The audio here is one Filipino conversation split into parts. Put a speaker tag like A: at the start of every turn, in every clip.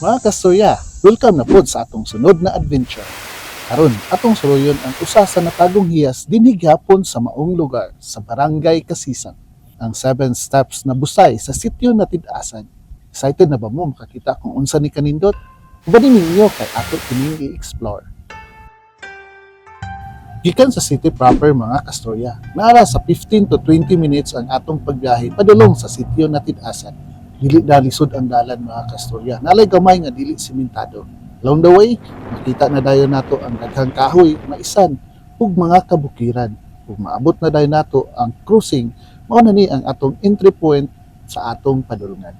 A: Mga kasturya, welcome na pod sa atong sunod na adventure. Karon, atong suruyon ang usa sa natagong hiyas dinhi gyapon sa maong lugar sa Barangay Kasisan, ang 7 Steps na busay sa sitio na Tid-asan. Excited na ba mo makakita kung unsa ni kanindot? Ubanin ninyo kay ato kining i-explore. Gikan sa city proper mga kasturya, naara sa 15 to 20 minutes ang atong pagbiyahe padulong sa sitio na Tid-asan. Dili na lisod ang dalan mga kasturya. Nalay gamay nga dili simentado. Along the way, makita na dayon nato ang daghang kahoy maisan ug mga kabukiran. Ug maabot na dayon nato ang cruising, mao na ni ang atong entry point sa atong padulungan.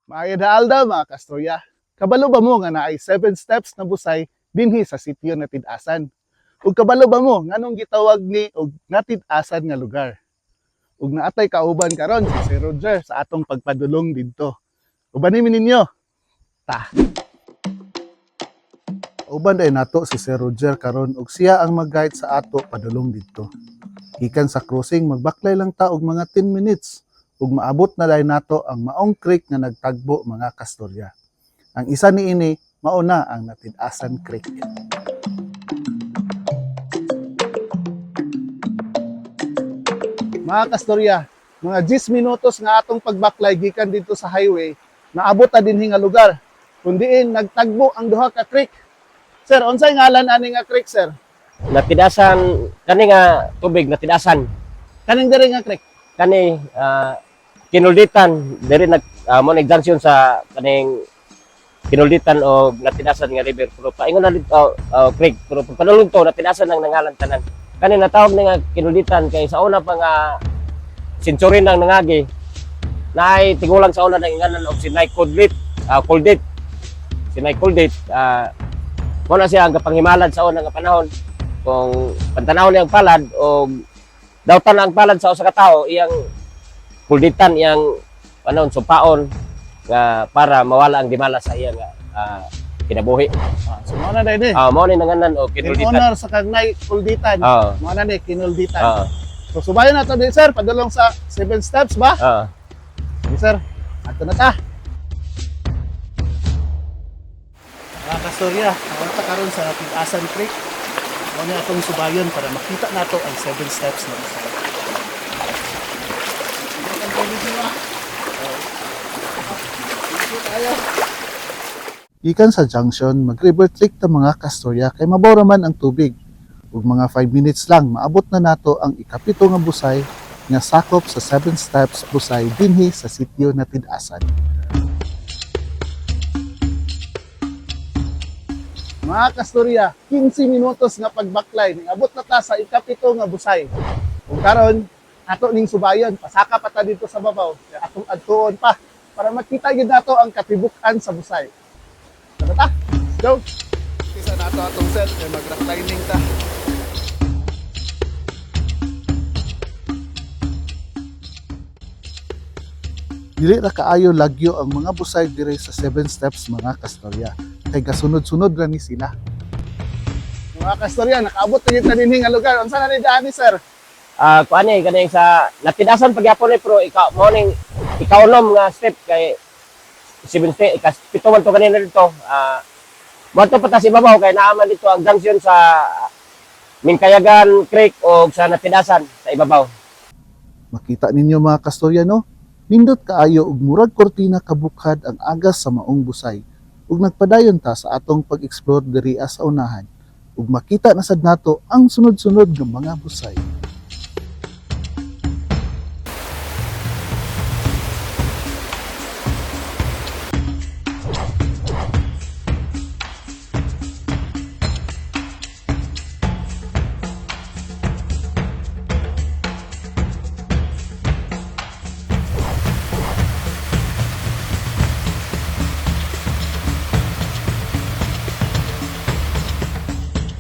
A: Mga idaalda mga kasturya, kabalo ba mo nga naay 7 steps na busay dinhi sa sitio na Tid-asan? Ug kabalo ba mo nganong gitawag ni og Natid-asan nga lugar? Ug naatay kauban karon si Sir Roger sa atong pagpadulong didto. Ubanin ninyo. Ta. Uban day nato si Sir Roger karon ug siya ang mag-guide sa ato padulong didto. Gikan sa cruising magbaklay lang ta og mga 10 minutes ug maabot na day nato ang maong creek nga nagtagbo mga kasturya. Ang isa niini mao na ang Natid-asan Creek. Mga kasturya, mga 10 minutos nga atong pagbaklay gikan dito sa highway, naabot na dinhi nga lugar. Kundiin nagtagbo ang duha ka creek. Sir, unsay ngalan ani nga creek, sir?
B: Natid-asan kani nga tubig Natid-asan
A: Kaning diri nga creek.
B: kani kinulditan diri mo junction sa kaning kinulditan o Natid-asan nga river pero paingon na dito creek pero padulong to Natid-asan ang nangalan tanan kani natawag ni nga kinulditan kay sa una pa nga century nang nangagi naay tigulang sa una nang inganan og Sinay Kuldit Sinay Kuldit mo na siya ang kapanghimalan sa una nga panahon kung pantanawon niyang palad o dawtan ang palad sa usa ka tawo iyang kulditan iyang panahon sumpaon nga para mawala ang dimala sa iyang kinabuhi.
A: So mao na day ni.
B: Mao ni nanganan og
A: In
B: kinulditan.
A: honor sa kagnay kulditan. Mao na ni kinulditan. So subayon nato din sir padulong sa 7 steps ba? Sige sir. Ato na ta. Mga kasturya, napunta karon sa Tid-asan Creek. Mao ni atong subayon para makita nato ang 7 steps na busay. Ikan sa junction, mag-river trek ta mga kasturya kay mabaw man ang tubig. Ug mga 5 minutes lang maabot na nato ang ikapito nga busay nga sakop sa 7 steps busay dinhi sa sitio na Tid-asan. Mga kasturya, 15 minutos nga pagbaklay abot na ta sa ikapito nga busay. Ug karon ato ning subayon, pasaka pa ta dito sa babaw, atong adtuon pa para makita gyud nato ang katibuk-an sa busay. Tara ta, go! Isa na ito atong set, kaya mag-rock-lining ta. Dili ra kaayo lagyo ang mga busay dire sa 7 steps mga kasturya. Kay gasunod-sunod ra ni sila. Mga kasturya, nakaabot na yun dinhi nga lugar. Unsa na ni daan ni sir?
B: Kuani kani sa Natid-asan pagyapon ni pero ikaw unom nga step kay 7 step pito man to kanina dito. Mo to patas ibabaw kay naaman dito ang junction sa Mingkayagan Creek o sa Natid-asan sa ibabaw.
A: Makita ninyo mga kasturya no? Nindot kaayo ug murag kortina kabukad ang agas sa maong busay. Ug nagpadayon ta sa atong pag-explore diri sa unahan. Ug makita na sad nato ang sunod-sunod nga mga busay.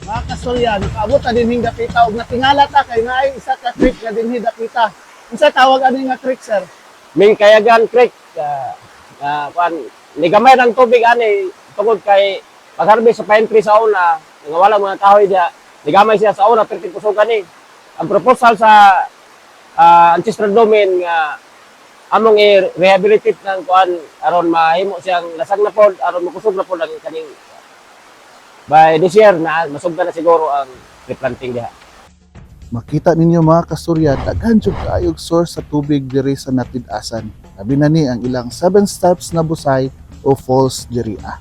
A: Mga kasturya, nakaabot na dinhi dapita ug natingala ta kay naay isa ka creek nga dinhi dapita. Unsa tawag ani nga creek sir?
B: Mingkayagan Creek ni gamay ng tubig ani tungod kay pag-harvest sa pine tree sa una nga wala mga kahoy diha ni gamay siya sa una pero pusukan ni ang proposal sa ancestral domain nga among i-rehabilitate ng kuan aron mahimo siyang lasag na pod aron makusog na pod ang kaning by this year na masugda na siguro ang replanting diha.
A: Makita ninyo mga kasturya, daghan jud kaayog source sa tubig diri sa Natidasan. Labi na ni ang ilang 7 steps na busay o falls diri ah.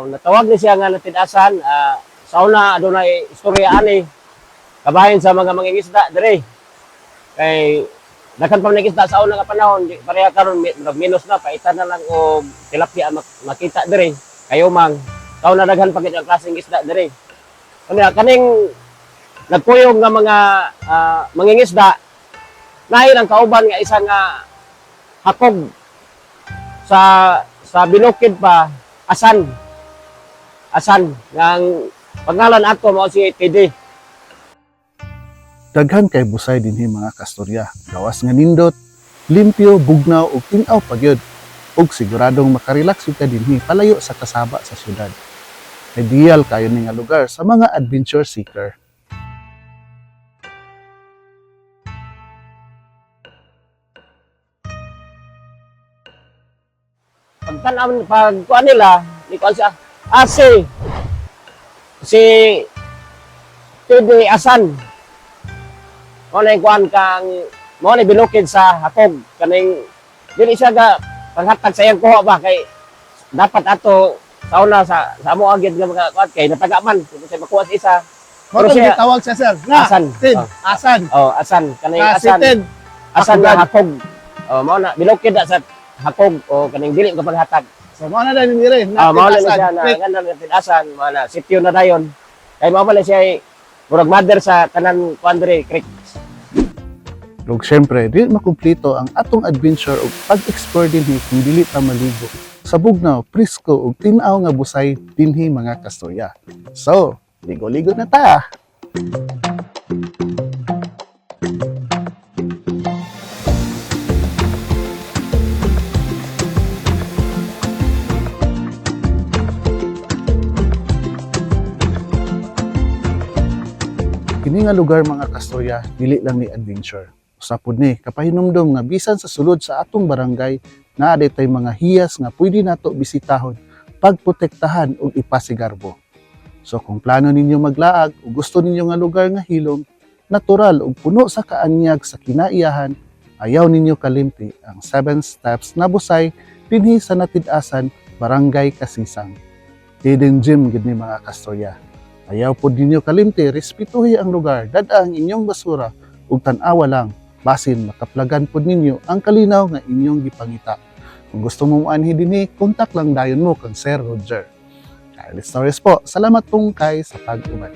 B: Natawag ni siya nga Natidasan, sa una adunay istorya ani kabahin sa mga mangingisda dire. Kay daghan pa mangingisda sa una nga panahon, di pareha karon minus na paitan na lang og tilapia makita dire. Kayo mang sa una daghan pa gid ang klaseng isda dire. Kanya kaning nagkuyog nga mga mangingisda nahi lang kauban nga isa nga hakog sa binukid pa asan ng pangalan ato mao si TD.
A: Daghan kay busay dinhi mga kasturya. Gawas nga nindot, limpyo, bugnaw ug tin-aw pagyud. Ug siguradong makarelax ka dinhi palayo sa kasaba sa syudad. Ideal kayo ni nga lugar sa mga adventure seeker.
B: Pag kuan nila, ni kuan siya, si TD Asan. Mo na kuan kang mo na binukid sa hakog kaning dili siya ga panghatag sa iyang kuha ba kay dapat ato sa una sa amo agad nga mga kuan kay natagaman kung siya makuha sa isa.
C: Pero
B: siya
C: gitawag siya sir. Na,
B: Asan.
C: Tin, Asan.
B: Asan kaning
C: Si
B: Asan.
C: Tin.
B: Asan nga hakog. Mao na binukid na sa hakog o kaning dili ka panghatag.
C: So, mo na din dire.
B: Mao na
C: Asan.
B: siya na
C: Quick.
B: ngana natin asan mao na sityo na dayon. Kay mao pala siya murag mother sa tanan kuan diri creek.
A: Ug syempre, dili makumpleto ang atong adventure ug pag-explore dinhi kung dili ta maligo sa bugnaw, presko ug tin-aw nga busay dinhi mga kasturya. So, ligo-ligo na ta. Kini nga lugar mga kasturya, dili lang ni adventure. Usapod ni kapahinomdom nga bisan sa sulod sa atong barangay naa tay mga hiyas nga pwede nato bisitahon, pagprotektahan ug ipasigarbo. So kung plano ninyo maglaag o gusto ninyo nga lugar nga hilom, natural ug puno sa kaanyag sa kinaiyahan, ayaw ninyo kalimti ang 7 steps na busay dinhi sa Natidasan, Barangay Kasisang. Hidden gem gid ni mga kasturya. Ayaw po ninyo kalimti, respetuhi ang lugar, dada ang inyong basura ug tan-awa lang, basin makaplagan po ninyo ang kalinaw nga inyong gipangita. Kung gusto mo anhi dinhi, kontak lang dayon mo kang Sir Roger. Kyle Stories po, salamat pong kay sa pag-ubay.